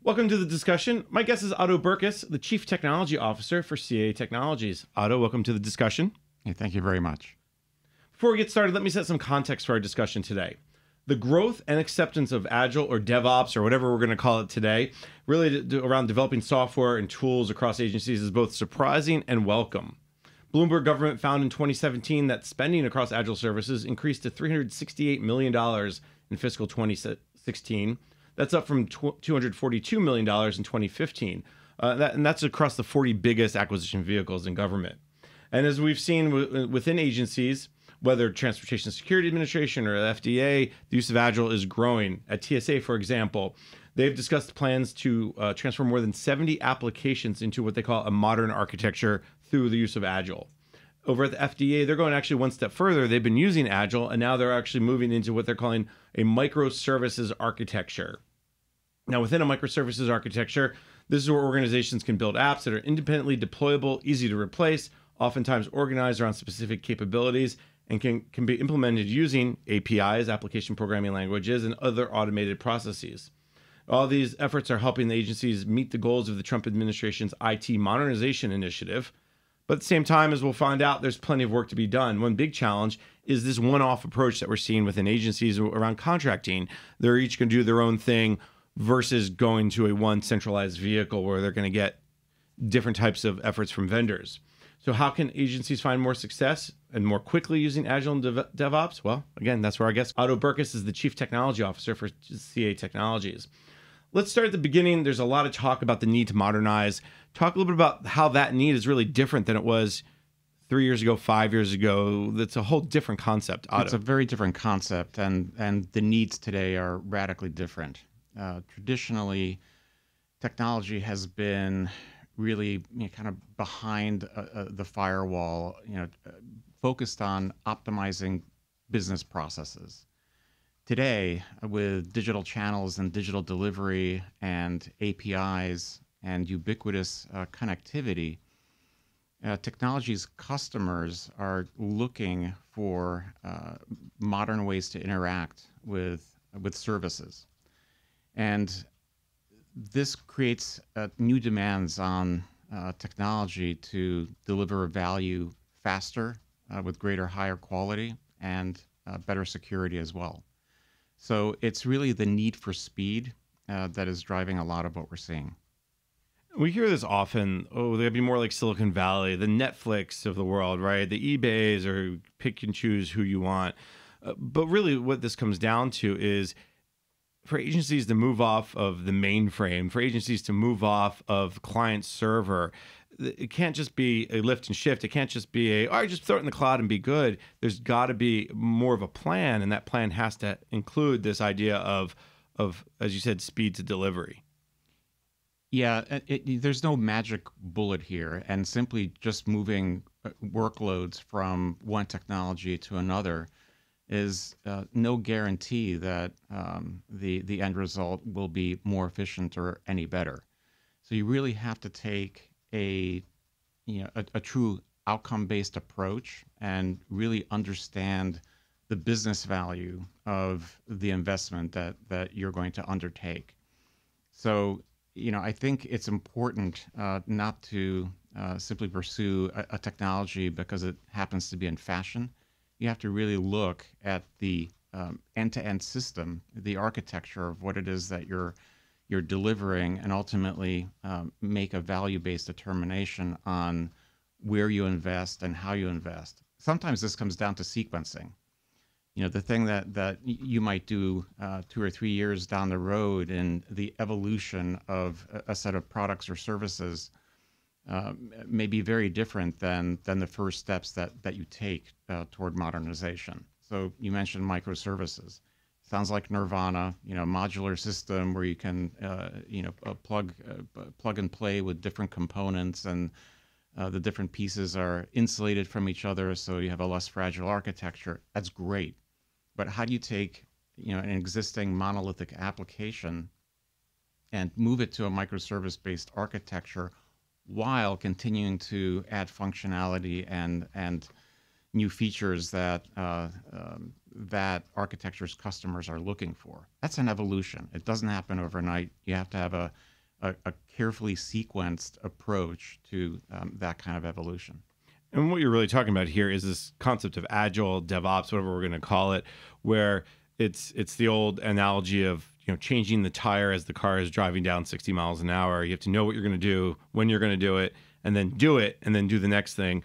Welcome to the discussion. My guest is Otto Berkus, the Chief Technology Officer for CA Technologies. Otto, welcome to the discussion. Hey, thank you very much. Before we get started, let me set some context for our discussion today. The growth and acceptance of Agile or DevOps or whatever we're going to call it today, really around developing software and tools across agencies is both surprising and welcome. Bloomberg Government found in 2017 that spending across Agile services increased to $368 million in fiscal 2016. That's up from $242 million in 2015. And that's across the 40 biggest acquisition vehicles in government. And as we've seen within agencies, whether Transportation Security Administration or the FDA, the use of Agile is growing. At TSA, for example, they've discussed plans to transfer more than 70 applications into what they call a modern architecture through the use of Agile. Over at the FDA, they're going actually one step further. They've been using Agile, and now they're actually moving into what they're calling a microservices architecture. Now, within a microservices architecture, this is where organizations can build apps that are independently deployable, easy to replace, oftentimes organized around specific capabilities, and can be implemented using APIs, application programming languages, and other automated processes. All these efforts are helping the agencies meet the goals of the Trump administration's IT modernization initiative. But at the same time, as we'll find out, there's plenty of work to be done. One big challenge is this one-off approach that we're seeing within agencies around contracting. They're each going to do their own thing versus going to a one centralized vehicle where they're going to get different types of efforts from vendors. So how can agencies find more success and more quickly using Agile and DevOps? Well, again, that's where our guest, Otto Berkus, is the Chief Technology Officer for CA Technologies. Let's start at the beginning. There's a lot of talk about the need to modernize. Talk a little bit about how that need is really different than it was 3 years ago, 5 years ago. That's a whole different concept, Otto. It's a very different concept, and the needs today are radically different. Traditionally, technology has been really kind of behind the firewall, focused on optimizing business processes. Today, with digital channels and digital delivery and APIs and ubiquitous connectivity, technology's customers are looking for modern ways to interact with services. And this creates new demands on technology to deliver value faster, with greater, higher quality, and better security as well. So it's really the need for speed that is driving a lot of what we're seeing. We hear this often. Oh, they'd be more like Silicon Valley, the Netflix of the world, right? The eBays, or pick and choose who you want. But really what this comes down to is for agencies to move off of the mainframe, for agencies to move off of client server. It can't just be a lift and shift. It can't just be just throw it in the cloud and be good. There's got to be more of a plan, and that plan has to include this idea of, as you said, speed to delivery. Yeah, there's no magic bullet here, and simply just moving workloads from one technology to another is no guarantee that the end result will be more efficient or any better. So you really have to take a true outcome-based approach and really understand the business value of the investment that you're going to undertake. So, I think it's important not to simply pursue a technology because it happens to be in fashion. You have to really look at the end-to-end system, the architecture of what it is that you're delivering, and ultimately make a value-based determination on where you invest and how you invest. Sometimes this comes down to sequencing. The thing that you might do 2 or 3 years down the road in the evolution of a set of products or services may be very different than the first steps that you take toward modernization. So you mentioned microservices. Sounds like nirvana, modular system where you can, plug and play with different components, and the different pieces are insulated from each other, so you have a less fragile architecture. That's great. But how do you take, an existing monolithic application and move it to a microservice-based architecture while continuing to add functionality and new features that that architecture's customers are looking for? That's an evolution. It doesn't happen overnight. You have to have a a carefully sequenced approach to that kind of evolution. And what you're really talking about here is this concept of agile, DevOps, whatever we're going to call it, where it's the old analogy of changing the tire as the car is driving down 60 miles an hour. You have to know what you're going to do, when you're going to do it, and then do it, and then do the next thing.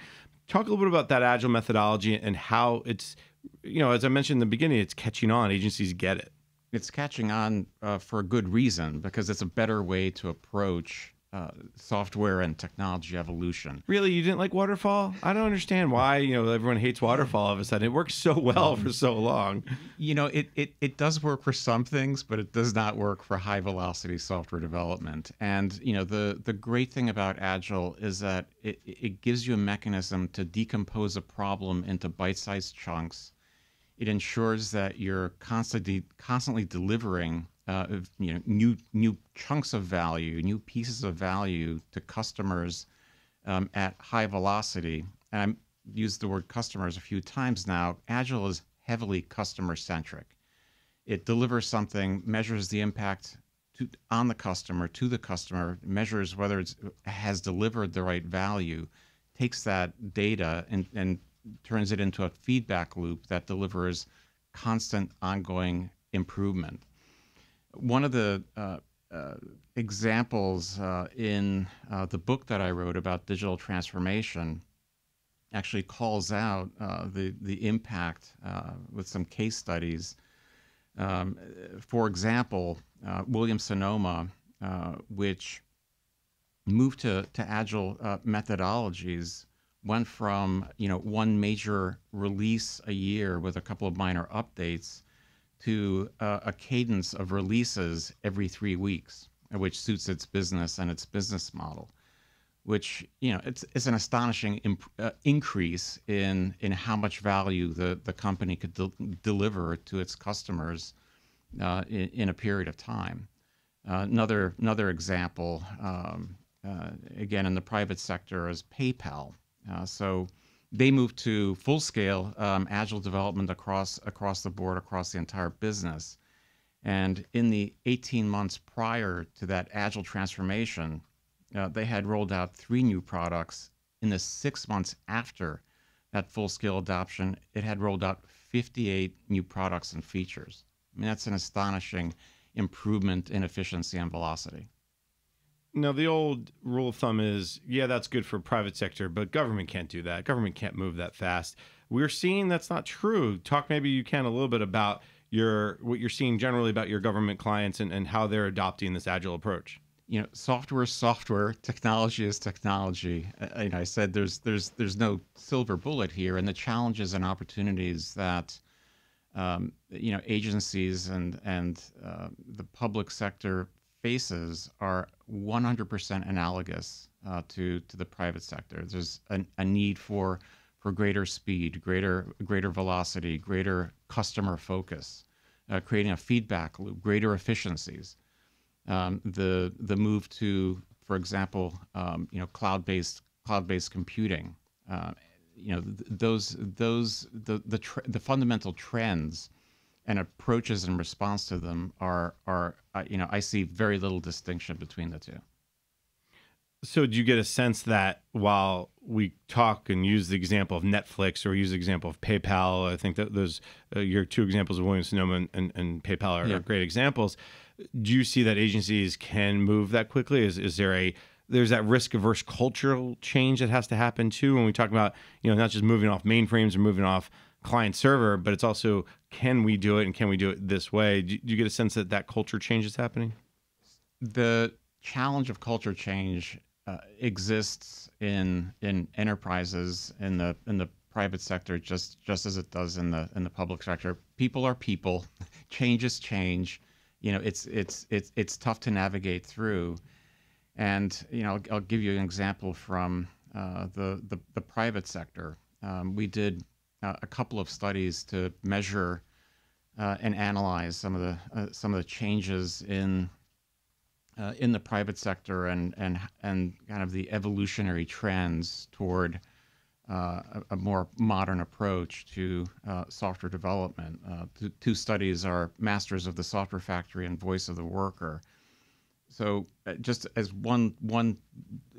Talk a little bit about that agile methodology and how it's, as I mentioned in the beginning, it's catching on. Agencies get it. It's catching on for a good reason, because it's a better way to approach software and technology evolution. Really, you didn't like Waterfall? I don't understand why everyone hates Waterfall all of a sudden. It works so well for so long. It does work for some things, but it does not work for high velocity software development. And the great thing about Agile is that it gives you a mechanism to decompose a problem into bite-sized chunks. It ensures that you're constantly delivering new chunks of value, new pieces of value to customers at high velocity. And I've used the word customers a few times now. Agile is heavily customer centric. It delivers something, measures the impact on the customer, to the customer, measures whether it has delivered the right value, takes that data and turns it into a feedback loop that delivers constant ongoing improvement. One of the examples in the book that I wrote about digital transformation actually calls out the impact with some case studies. For example, Williams-Sonoma, which moved to agile methodologies, went from one major release a year with a couple of minor updates to a cadence of releases every 3 weeks, which suits its business and its business model. Which it's an astonishing increase in how much value the company could deliver to its customers in a period of time. Another example, again in the private sector, is PayPal. So they moved to full-scale agile development across the board, across the entire business. And in the 18 months prior to that agile transformation, they had rolled out 3 new products. In the 6 months after that full-scale adoption, it had rolled out 58 new products and features. I mean, that's an astonishing improvement in efficiency and velocity. Now, the old rule of thumb is, yeah, that's good for private sector, but government can't do that. Government can't move that fast. We're seeing that's not true. Talk, maybe you can, a little bit about what you're seeing generally about your government clients and how they're adopting this agile approach. Software is software, technology is technology. I said there's no silver bullet here, and the challenges and opportunities that agencies and the public sector faces are 100% analogous to the private sector. There's a need for greater speed, greater velocity, greater customer focus, creating a feedback loop, greater efficiencies. The move to, for example, cloud-based computing. The fundamental trends and approaches in response to them are I see very little distinction between the two. So do you get a sense that while we talk and use the example of Netflix or use the example of PayPal, I think that those your 2 examples of Williams-Sonoma and PayPal are great examples. Do you see that agencies can move that quickly? Is there's that risk-averse cultural change that has to happen too when we talk about not just moving off mainframes or moving off client server, but it's also, can we do it and can we do it this way? Do you get a sense that culture change is happening? The challenge of culture change exists in enterprises in the private sector just as it does in the public sector. People are people. Change is change. It's tough to navigate through. And I'll give you an example from the private sector. We did a couple of studies to measure and analyze some of the changes in the private sector and kind of the evolutionary trends toward a more modern approach to software development. 2 studies are Masters of the Software Factory and Voice of the Worker. Just as one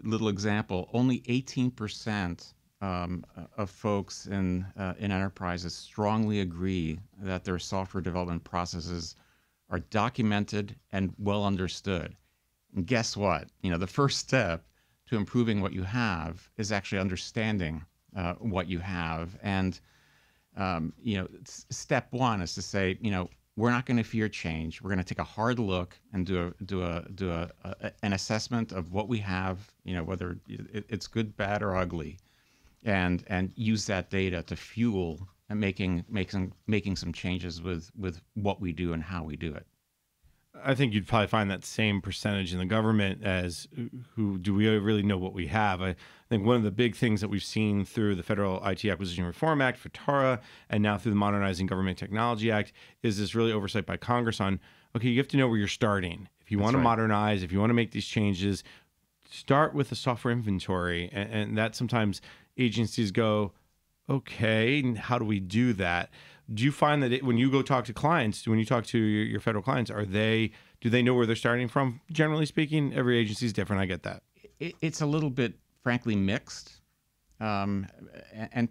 little example, only 18% of folks in enterprises strongly agree that their software development processes are documented and well understood. And guess what? The first step to improving what you have is actually understanding what you have. And step one is to say, we're not going to fear change. We're going to take a hard look and do an assessment of what we have, whether it's good, bad, or ugly, and use that data to fuel and making some changes with what we do and how we do it. I think you'd probably find that same percentage in the government as who do we really know what we have. I think one of the big things that we've seen through the Federal IT Acquisition Reform Act, FTARA, and now through the Modernizing Government Technology Act is this really oversight by Congress on, okay, you have to know where you're starting. If you want to modernize, if you want to make these changes, start with a software inventory. And that sometimes agencies go, okay, how do we do that? Do you find that when you go talk to clients, when you talk to your federal clients, do they know where they're starting from? Generally speaking, every agency is different. I get that. It's a little bit, frankly, mixed. And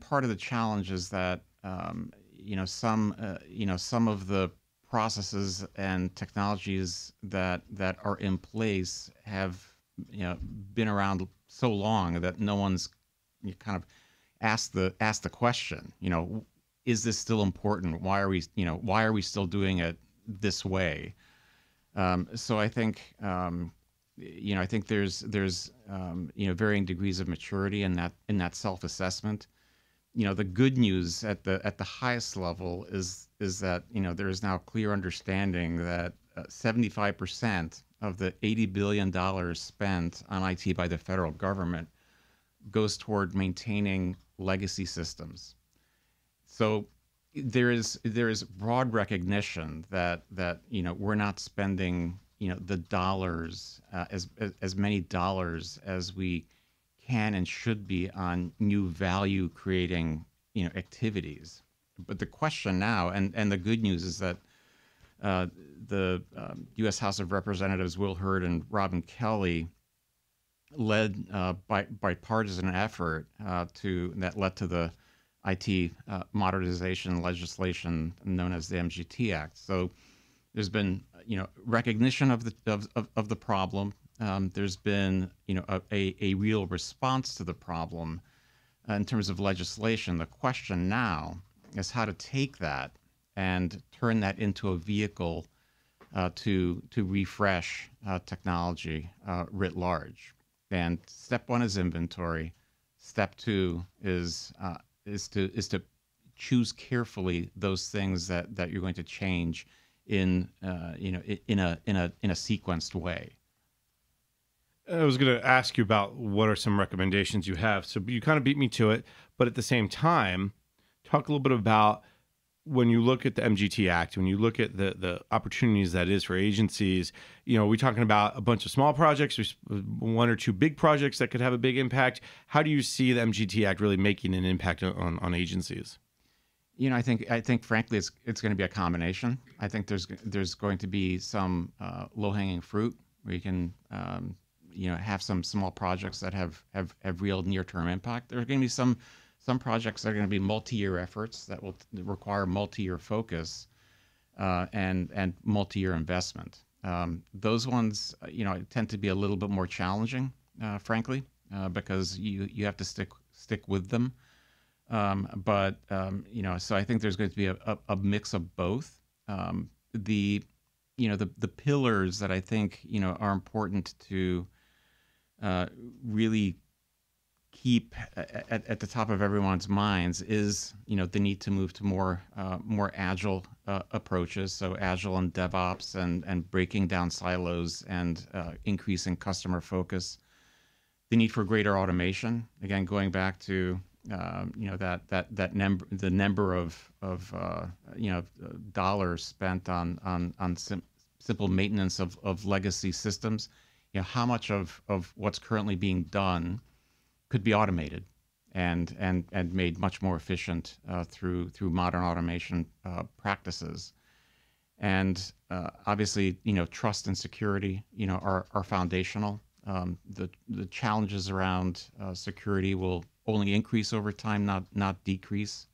part of the challenge is that, some of the processes and technologies that are in place have, been around so long that no one's kind of asked the question, is this still important? Why are we still doing it this way? So I think, I think there's varying degrees of maturity in that self-assessment. The good news at the highest level is that there is now clear understanding that 75% of the $80 billion spent on IT by the federal government goes toward maintaining legacy systems. So there is broad recognition that we're not spending the dollars as many dollars as we can and should be on new value creating activities. But the question now, and the good news is that the U.S. House of Representatives Will Hurd and Robin Kelly led bipartisan effort that led to the IT modernization legislation known as the MGT Act. So there's been recognition of the problem. There's been a real response to the problem in terms of legislation. The question now is how to take that and turn that into a vehicle to refresh technology writ large. And step one is inventory. Step two is to choose carefully those things that you're going to change in a sequenced way. I was going to ask you about what are some recommendations you have. So you kind of beat me to it, but at the same time, talk a little bit about when you look at the MGT Act, when you look at the opportunities that is for agencies. We're talking about a bunch of small projects, there's one or two big projects that could have a big impact. How do you see the MGT Act really making an impact on agencies? I think frankly, it's going to be a combination. I think there's going to be some low-hanging fruit where you can have some small projects that have real near-term impact. There are going to be some projects that are going to be multi-year efforts that will require multi-year focus and multi-year investment. Those ones, tend to be a little bit more challenging, frankly, because you have to stick with them. So I think there's going to be a mix of both. The pillars that I think are important to really keep at the top of everyone's minds is the need to move to more agile approaches. So agile and DevOps and breaking down silos and increasing customer focus. The need for greater automation. Again, going back to the number of dollars spent on simple maintenance of legacy systems. How much of what's currently being done could be automated and made much more efficient through modern automation practices. And obviously, trust and security, are foundational. The challenges around security will only increase over time, not decrease.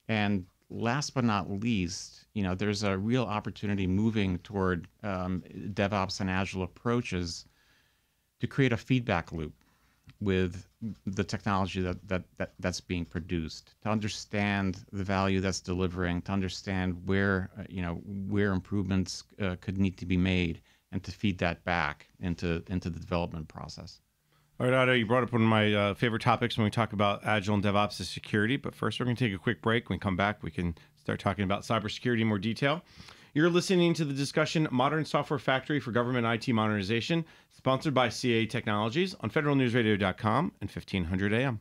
And last but not least, there's a real opportunity moving toward DevOps and Agile approaches to create a feedback loop with the technology that's being produced, to understand the value that's delivering, to understand where improvements could need to be made, and to feed that back into the development process. All right, Otto, you brought up one of my favorite topics when we talk about Agile and DevOps is security. But first, we're going to take a quick break. When we come back, we can start talking about cybersecurity in more detail. You're listening to the discussion Modern Software Factory for Government IT Modernization, sponsored by CA Technologies on federalnewsradio.com and 1500 AM.